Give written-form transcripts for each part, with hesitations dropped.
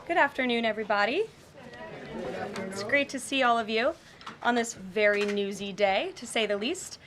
Good afternoon, everybody. It's great to see all of you on this very newsy day, to say the least.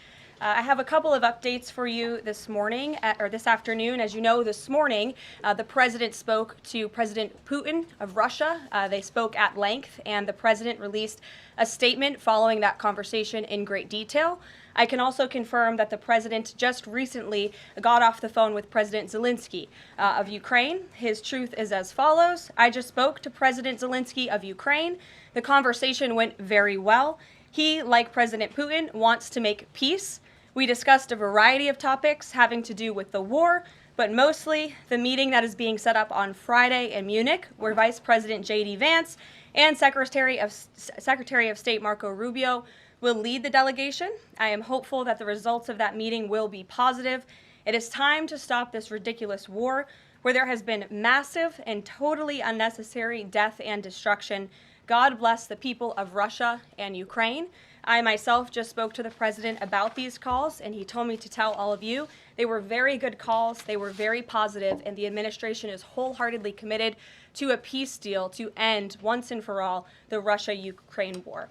I have a couple of updates for you this morning, or this afternoon. As you know, this morning, the president spoke to President Putin of Russia. They spoke at length, and the president released a statement following that conversation in great detail. I can also confirm that the president just recently got off the phone with President Zelensky of Ukraine. His truth is as follows. I just spoke to President Zelensky of Ukraine. The conversation went very well. He, like President Putin, wants to make peace. We discussed a variety of topics having to do with the war, but mostly the meeting that is being set up on Friday in Munich, where Vice President J.D. Vance and Secretary of State Marco Rubio will lead the delegation. I am hopeful that the results of that meeting will be positive. It is time to stop this ridiculous war where there has been massive and totally unnecessary death and destruction. God bless the people of Russia and Ukraine. I myself just spoke to the president about these calls, and he told me to tell all of you they were very good calls, they were very positive, and the administration is wholeheartedly committed to a peace deal to end once and for all the Russia-Ukraine war.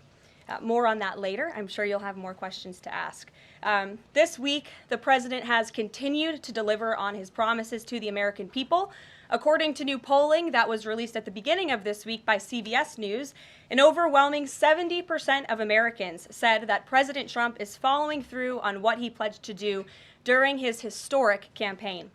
More on that later. I'm sure you'll have more questions to ask. This week, the president has continued to deliver on his promises to the American people. According to new polling that was released at the beginning of this week by CBS News, an overwhelming 70% of Americans said that President Trump is following through on what he pledged to do during his historic campaign.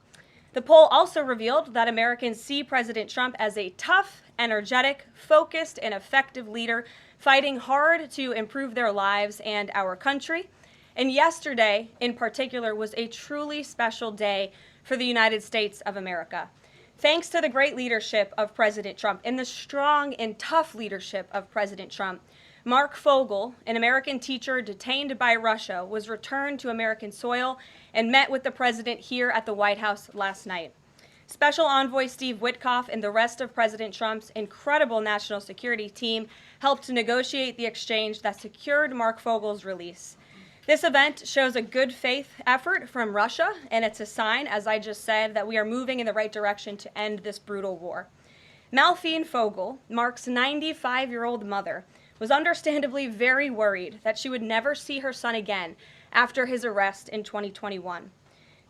The poll also revealed that Americans see President Trump as a tough, energetic, focused, and effective leader fighting hard to improve their lives and our country. And yesterday, in particular, was a truly special day for the United States of America. Thanks to the great leadership of President Trump and the strong and tough leadership of President Trump, Mark Fogle, an American teacher detained by Russia, was returned to American soil and met with the president here at the White House last night. Special Envoy Steve Witkoff and the rest of President Trump's incredible national security team helped to negotiate the exchange that secured Mark Fogle's release. This event shows a good faith effort from Russia, and it's a sign, as I just said, that we are moving in the right direction to end this brutal war. Malphine Fogle, Mark's 95-year-old mother, was understandably very worried that she would never see her son again after his arrest in 2021.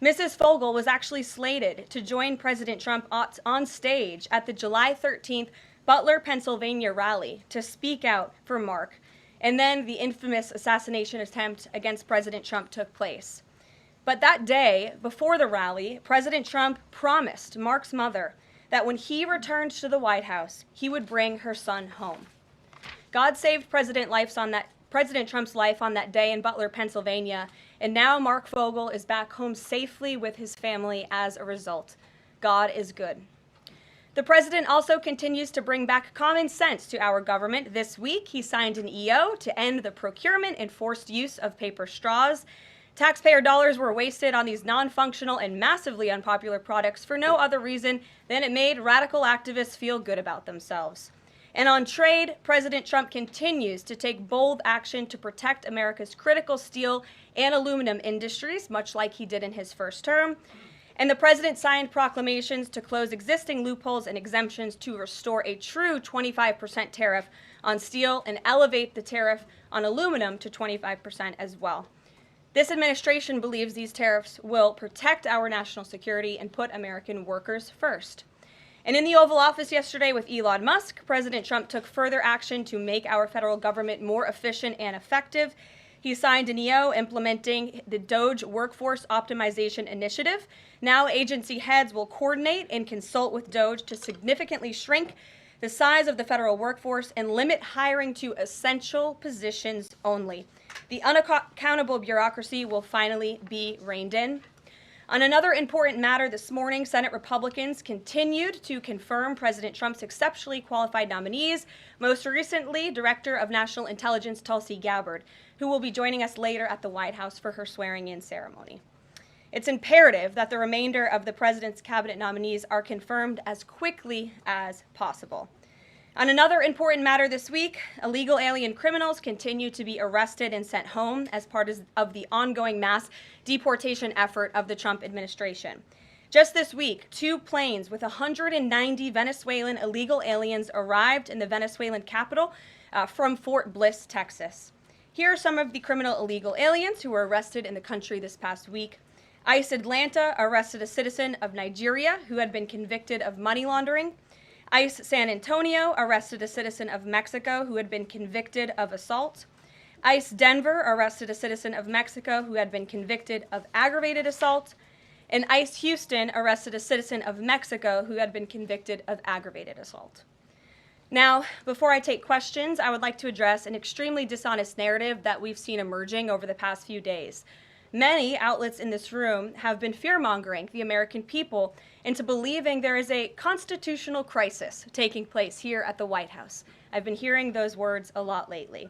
Mrs. Fogle was actually slated to join President Trump on stage at the July 13th Butler, Pennsylvania rally to speak out for Mark, and then the infamous assassination attempt against President Trump took place. But that day, before the rally, President Trump promised Mark's mother that when he returned to the White House, he would bring her son home. God saved President Trump's life on that day in Butler, Pennsylvania, and now Mark Fogle is back home safely with his family as a result. God is good. The president also continues to bring back common sense to our government. This week, he signed an EO to end the procurement and forced use of paper straws. Taxpayer dollars were wasted on these non-functional and massively unpopular products for no other reason than it made radical activists feel good about themselves. And on trade, President Trump continues to take bold action to protect America's critical steel and aluminum industries, much like he did in his first term. And the president signed proclamations to close existing loopholes and exemptions to restore a true 25% tariff on steel and elevate the tariff on aluminum to 25% as well. This administration believes these tariffs will protect our national security and put American workers first. And in the Oval Office yesterday with Elon Musk, President Trump took further action to make our federal government more efficient and effective. He signed an EO implementing the DOGE Workforce Optimization Initiative. Now agency heads will coordinate and consult with DOGE to significantly shrink the size of the federal workforce and limit hiring to essential positions only. The unaccountable bureaucracy will finally be reined in. On another important matter this morning, Senate Republicans continued to confirm President Trump's exceptionally qualified nominees, most recently Director of National Intelligence Tulsi Gabbard, who will be joining us later at the White House for her swearing-in ceremony. It's imperative that the remainder of the president's cabinet nominees are confirmed as quickly as possible. On another important matter this week, illegal alien criminals continue to be arrested and sent home as part of the ongoing mass deportation effort of the Trump administration. Just this week, 2 planes with 190 Venezuelan illegal aliens arrived in the Venezuelan capital from Fort Bliss, Texas. Here are some of the criminal illegal aliens who were arrested in the country this past week. ICE Atlanta arrested a citizen of Nigeria who had been convicted of money laundering. ICE San Antonio arrested a citizen of Mexico who had been convicted of assault. ICE Denver arrested a citizen of Mexico who had been convicted of aggravated assault. And ICE Houston arrested a citizen of Mexico who had been convicted of aggravated assault. Now, before I take questions, I would like to address an extremely dishonest narrative that we've seen emerging over the past few days. Many outlets in this room have been fear-mongering the American people into believing there is a constitutional crisis taking place here at the White House. I've been hearing those words a lot lately.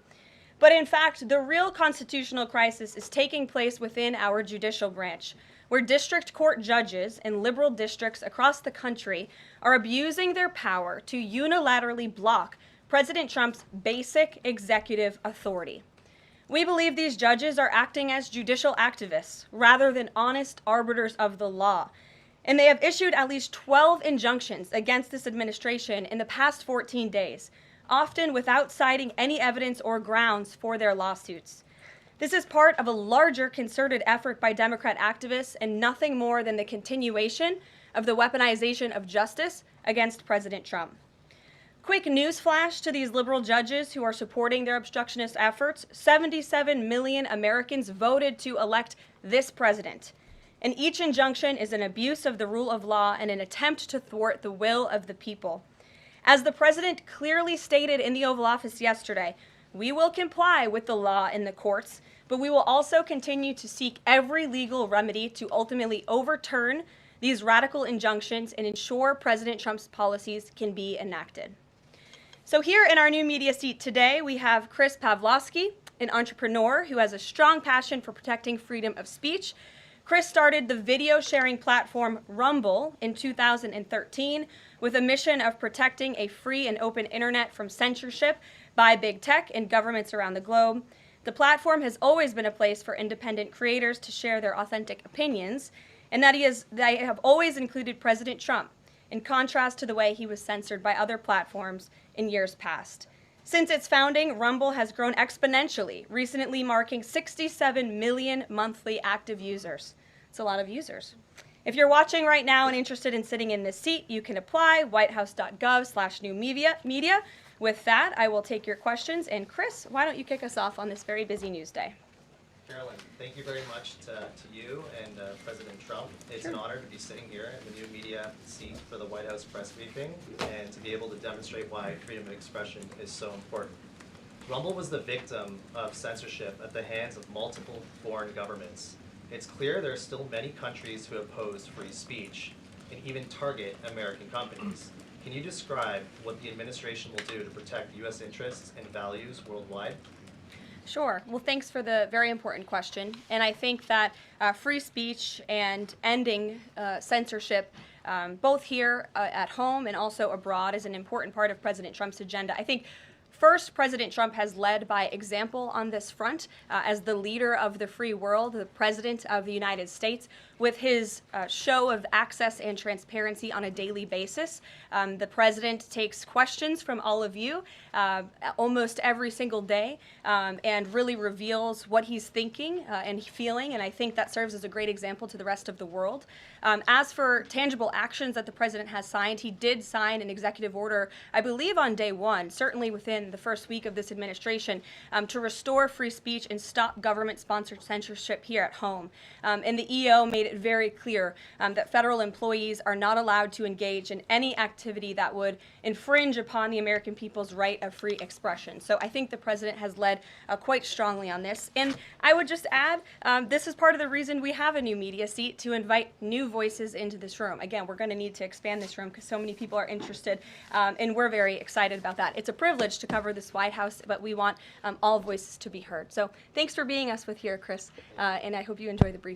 But in fact, the real constitutional crisis is taking place within our judicial branch, where district court judges in liberal districts across the country are abusing their power to unilaterally block President Trump's basic executive authority. We believe these judges are acting as judicial activists rather than honest arbiters of the law. And they have issued at least 12 injunctions against this administration in the past 14 days, often without citing any evidence or grounds for their lawsuits. This is part of a larger concerted effort by Democrat activists and nothing more than the continuation of the weaponization of justice against President Trump. Quick news flash to these liberal judges who are supporting their obstructionist efforts: 77 million Americans voted to elect this president. And each injunction is an abuse of the rule of law and an attempt to thwart the will of the people. As the president clearly stated in the Oval Office yesterday, we will comply with the law in the courts, but we will also continue to seek every legal remedy to ultimately overturn these radical injunctions and ensure President Trump's policies can be enacted. So here in our new media seat today, we have Chris Pavlovsky, an entrepreneur who has a strong passion for protecting freedom of speech. Chris started the video sharing platform Rumble in 2013 with a mission of protecting a free and open internet from censorship by big tech and governments around the globe. The platform has always been a place for independent creators to share their authentic opinions, and they have always included President Trump, in contrast to the way he was censored by other platforms in years past. Since its founding, Rumble has grown exponentially, recently marking 67 million monthly active users. It's a lot of users. If you're watching right now and interested in sitting in this seat, you can apply, whitehouse.gov/new-media. With that, I will take your questions. And Chris, why don't you kick us off on this very busy news day? Carolyn, thank you very much to you and President Trump. It's an honor to be sitting here in the new media seat for the White House press briefing and to be able to demonstrate why freedom of expression is so important. Rumble was the victim of censorship at the hands of multiple foreign governments. It's clear there are still many countries who oppose free speech and even target American companies. Can you describe what the administration will do to protect U.S. interests and values worldwide? Sure. Well, thanks for the very important question. And I think that free speech and ending censorship, both here at home and also abroad, is an important part of President Trump's agenda. I think first, President Trump has led by example on this front as the leader of the free world, the president of the United States, with his show of access and transparency on a daily basis. The president takes questions from all of you almost every single day and really reveals what he's thinking and feeling, and I think that serves as a great example to the rest of the world. As for tangible actions that the president has signed, he did sign an executive order, I believe on day one, certainly within the first week of this administration, to restore free speech and stop government-sponsored censorship here at home. And the EO made it very clear that federal employees are not allowed to engage in any activity that would infringe upon the American people's right of free expression. So I think the president has led quite strongly on this. And I would just add, this is part of the reason we have a new media seat, to invite new voices into this room. Again, we're going to need to expand this room because so many people are interested, and we're very excited about that. It's a privilege to cover this White House, but we want all voices to be heard. So thanks for being us with here, Chris, and I hope you enjoy the briefing.